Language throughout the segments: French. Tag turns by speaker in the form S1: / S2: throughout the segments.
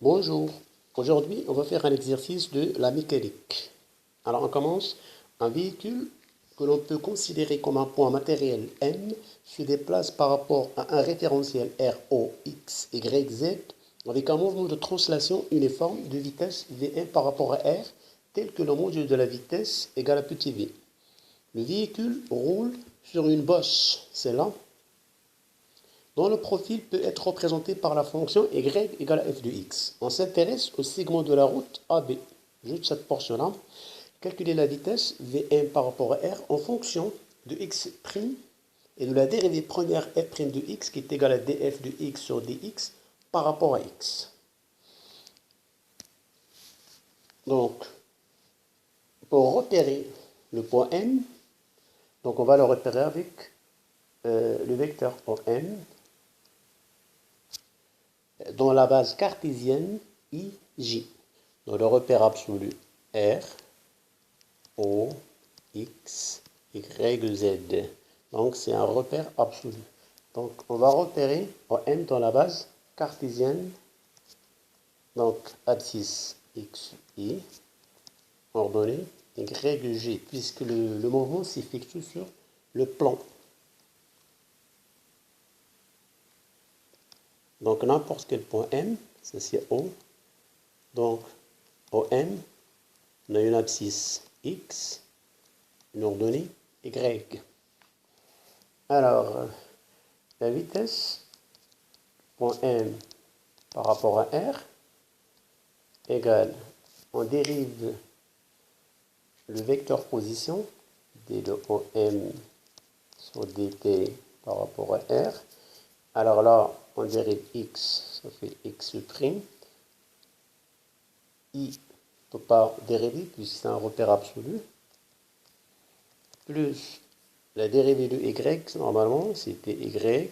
S1: Bonjour, aujourd'hui on va faire un exercice de la mécanique. Alors on commence. Un véhicule que l'on peut considérer comme un point matériel M se déplace par rapport à un référentiel R, O, X, Y, Z avec un mouvement de translation uniforme de vitesse V1 par rapport à R tel que le module de la vitesse égale à petit v. Le véhicule roule sur une bosse, c'est là, dont le profil peut être représenté par la fonction y égale à f de x. On s'intéresse au segment de la route AB, juste cette portion-là. Calculer la vitesse V1 par rapport à R en fonction de x' et de la dérivée première f' de x qui est égale à df de x sur dx par rapport à x. Donc, pour repérer le point M, donc on va le repérer avec le vecteur OM dans la base cartésienne IJ. Dans le repère absolu R, O, X, Y, Z. Donc c'est un repère absolu. Donc on va repérer OM dans la base cartésienne. Donc abscisse X, Y, ordonnée Y, G, puisque le mouvement s'effectue sur le plan. Donc n'importe quel point M, ça c'est O. Donc OM, on a une abscisse X, une ordonnée Y. Alors, la vitesse, point M par rapport à R, égale, on dérive le vecteur position, d de OM sur dt par rapport à R. Alors là, on dérive X, ça fait X'. I ne peut pas dériver puisque c'est un repère absolu. Plus la dérivée de y, normalement, c'était y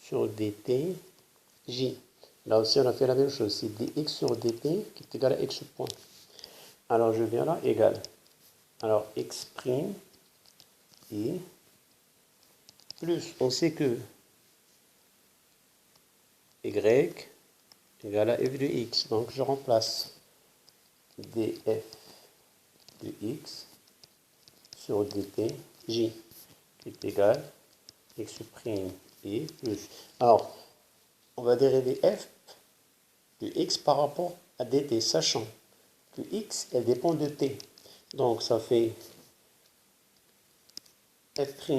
S1: sur dt j. Là aussi, on a fait la même chose. C'est dx sur dt qui est égal à x point. Alors, je viens là, égal. Alors, x' i plus, on sait que y égale à f de x. Donc, je remplace df de x sur dt j qui est égal à x' i plus. Alors, on va dériver f de x par rapport à dt, sachant que x, elle dépend de t. Donc, ça fait f'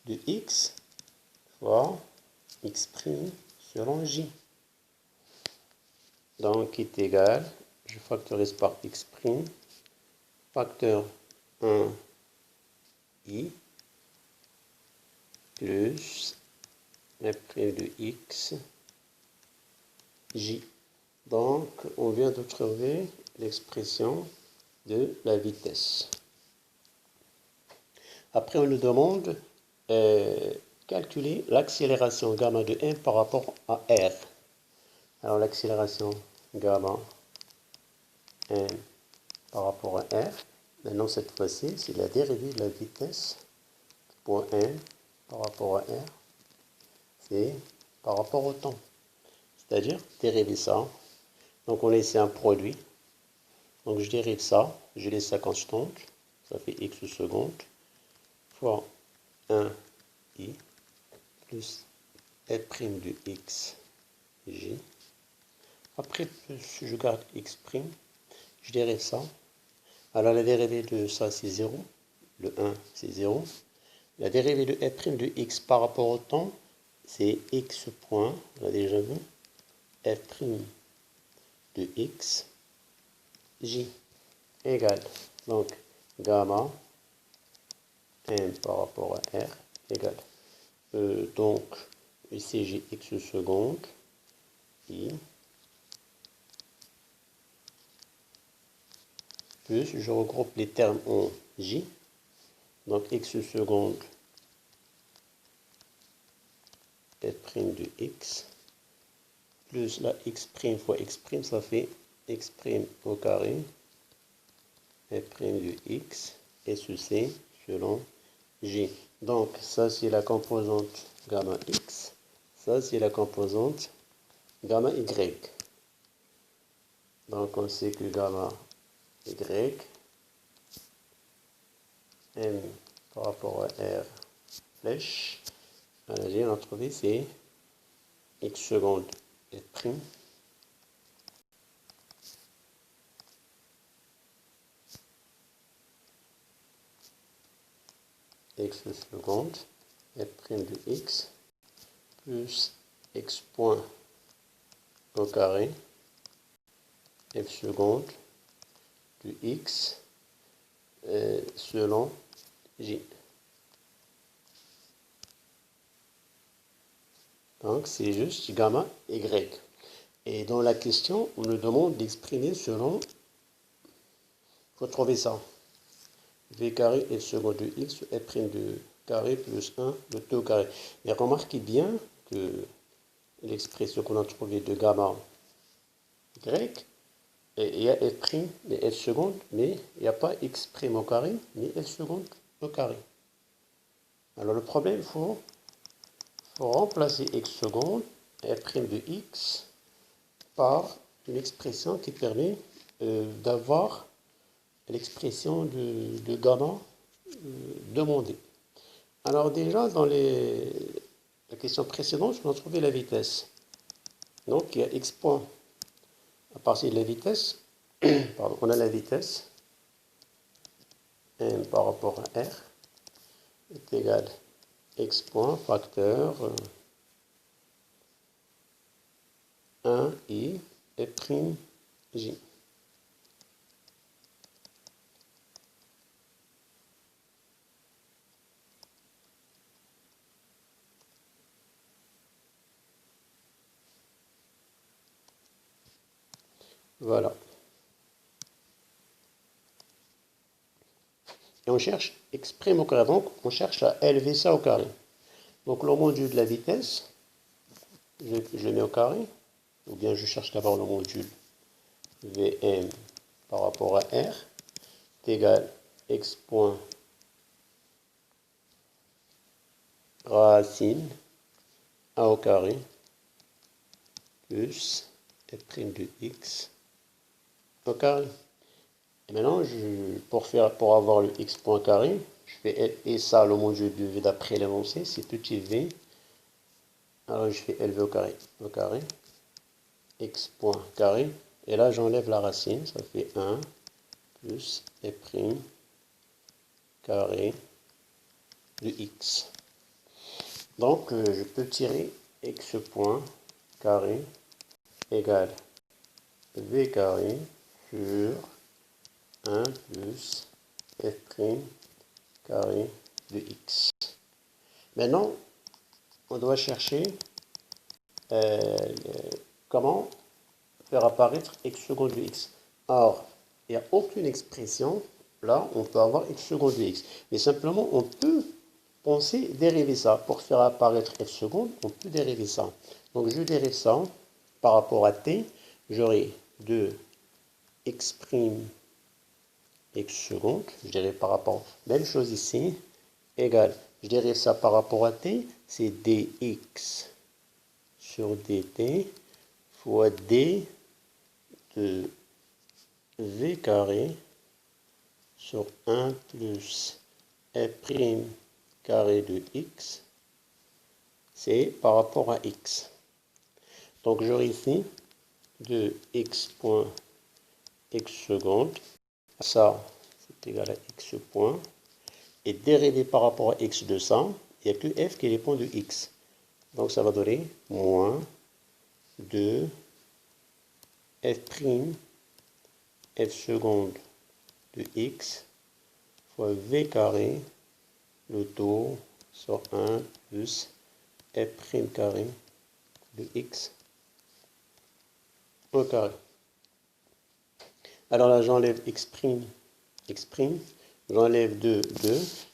S1: de x fois x' selon j. Donc, qui est égal, je factorise par x', facteur 1 i plus f' de x j. Donc, on vient de trouver l'expression de la vitesse. Après, on nous demande calculer l'accélération gamma de m par rapport à r. Alors, l'accélération gamma m par rapport à r, maintenant cette fois-ci, c'est la dérivée de la vitesse point m par rapport à r, c'est par rapport au temps. C'est-à-dire dériver ça. Donc, on laisse un produit. Donc, je dérive ça, je laisse ça constante, ça fait x secondes, fois 1 i plus f' de x j. Après, plus je garde x', je dérive ça. Alors, la dérivée de ça, c'est 0. Le 1, c'est 0. La dérivée de f' de x par rapport au temps, c'est x point, on l'a déjà vu, f' de x j égale, donc, gamma m par rapport à r égale. Donc, ici j'ai x secondes, i, plus je regroupe les termes en j, donc x secondes f' de x, plus la x' fois x', ça fait x' au carré, f' de x, et ceci selon j. Donc, ça c'est la composante gamma x, ça c'est la composante gamma y. Donc on sait que gamma y, m par rapport à r flèche, on a trouvé c'est x seconde et prime x seconde f prime de x plus x point au carré f seconde de x selon j. Donc c'est juste gamma y. Et dans la question, on nous demande d'exprimer selon, il faut trouver ça, v carré f seconde de x f prime de carré plus 1 de t au carré. Mais remarquez bien que l'expression qu'on a trouvée de gamma y, il y a f prime et f seconde, mais il n'y a pas x prime au carré, ni f seconde au carré. Alors le problème, il faut remplacer x seconde, f prime de x, par une expression qui permet d'avoir l'expression de gamma demandée. Alors déjà, dans la question précédente, on a trouvé la vitesse. Donc il y a x point à partir de la vitesse, pardon, on a la vitesse m par rapport à r est égal x point facteur 1i f prime j. Voilà. Et on cherche x prime au carré. Donc, on cherche à élever ça au carré. Donc, le module de la vitesse, je le mets au carré. Ou bien je cherche d'abord le module Vm par rapport à R est égal x point racine a au carré plus f' de x au carré. Et maintenant, pour avoir le x point carré, je fais et ça, le module de v d'après l'énoncé, c'est petit v. Alors je fais lv au carré, x point carré. Et là, j'enlève la racine, ça fait 1 plus f' carré de x. Donc, je peux tirer x point carré égale v carré sur 1 plus f' carré de x. Maintenant, on doit chercher comment faire apparaître x seconde de x. Or, il n'y a aucune expression, là, on peut avoir x seconde de x. Mais simplement, on peut penser dériver ça. Pour faire apparaître f seconde, on peut dériver ça. Donc, je dérive ça par rapport à t. J'aurai 2 x' x seconde, je dérive par rapport, même chose ici, égale, je dérive ça par rapport à t, c'est dx sur dt fois d de v carré sur 1 plus f' carré de x, c'est par rapport à x. Donc j'aurai ici 2x point x seconde, ça c'est égal à x point, et dérivé par rapport à x de ça, il n'y a que f qui dépend de x. Donc ça va donner moins 2 f' f seconde de x fois v carré, le taux sur 1 plus f' carré de x au carré. Alors là, j'enlève x', j'enlève 2,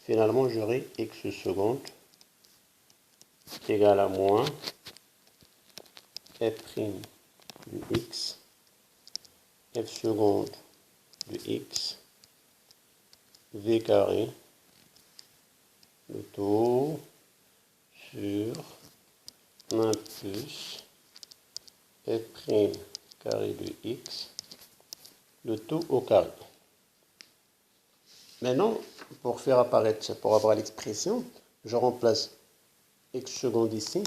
S1: finalement j'aurai x seconde égale à moins f' de x, f seconde de x, v carré, le taux sur 1 plus f' carré de x, le tout au carré. Maintenant, pour faire apparaître, pour avoir l'expression, je remplace x seconde ici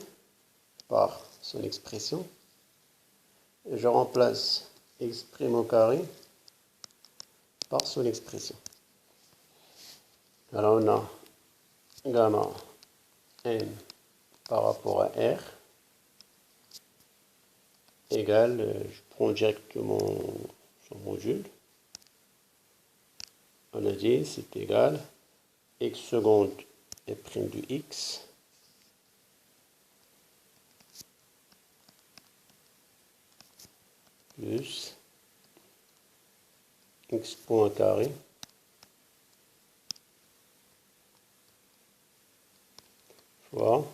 S1: par son expression. Et je remplace x' au carré par son expression. Alors on a gamma n par rapport à r égale, je prends directement son module. On a dit c'est égal x seconde f' du x plus x point carré fois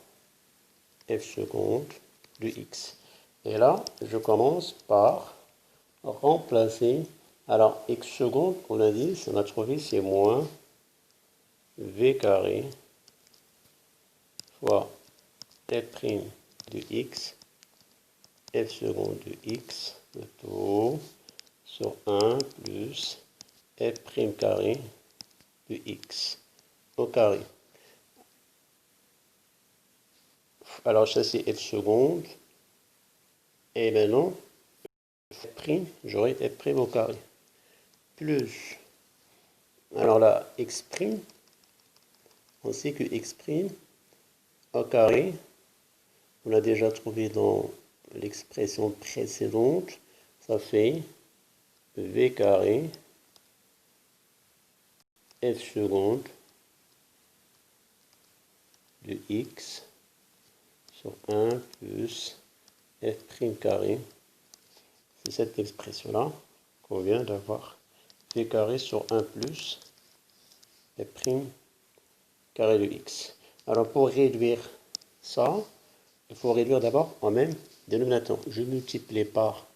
S1: f seconde du x. Et là, je commence par remplacer. Alors, x seconde, on a dit, on a trouvé, c'est moins v carré fois f' de x, f seconde de x, le tout, sur 1 plus f' carré de x au carré. Alors, ça, c'est f seconde. Et maintenant, f', j'aurai f' au carré. Plus, alors là, x', on sait que x' au carré, on l'a déjà trouvé dans l'expression précédente, ça fait v carré f seconde de x sur 1 plus f' carré. C'est cette expression-là qu'on vient d'avoir. V carré sur 1 plus f' carré de x. Alors pour réduire ça, il faut réduire d'abord en même dénominateur. Je multiplie par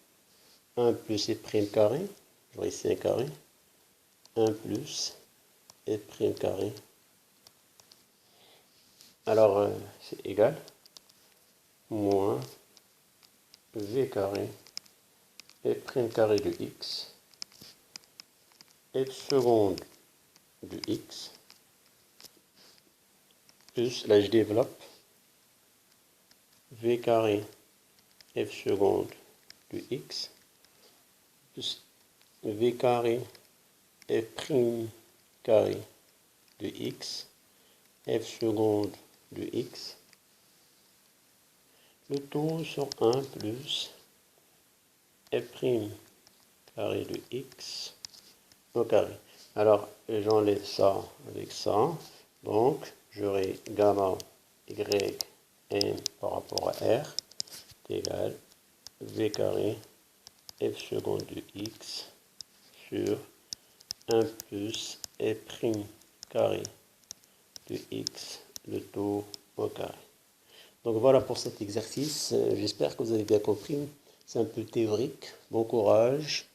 S1: 1 plus f' carré, j'aurai ici un carré, 1 plus f' carré. Alors c'est égal, moins v carré f' carré de x, f seconde de x, plus, là je développe, v carré f seconde de x, plus v carré f' carré de x, f seconde de x, le tout sur 1 plus f' carré de x au carré. Alors, j'enlève ça avec ça. Donc, j'aurai gamma y n par rapport à r égale v carré f seconde de x sur 1 plus f' carré de x, le tout au carré. Donc voilà pour cet exercice. J'espère que vous avez bien compris. C'est un peu théorique. Bon courage.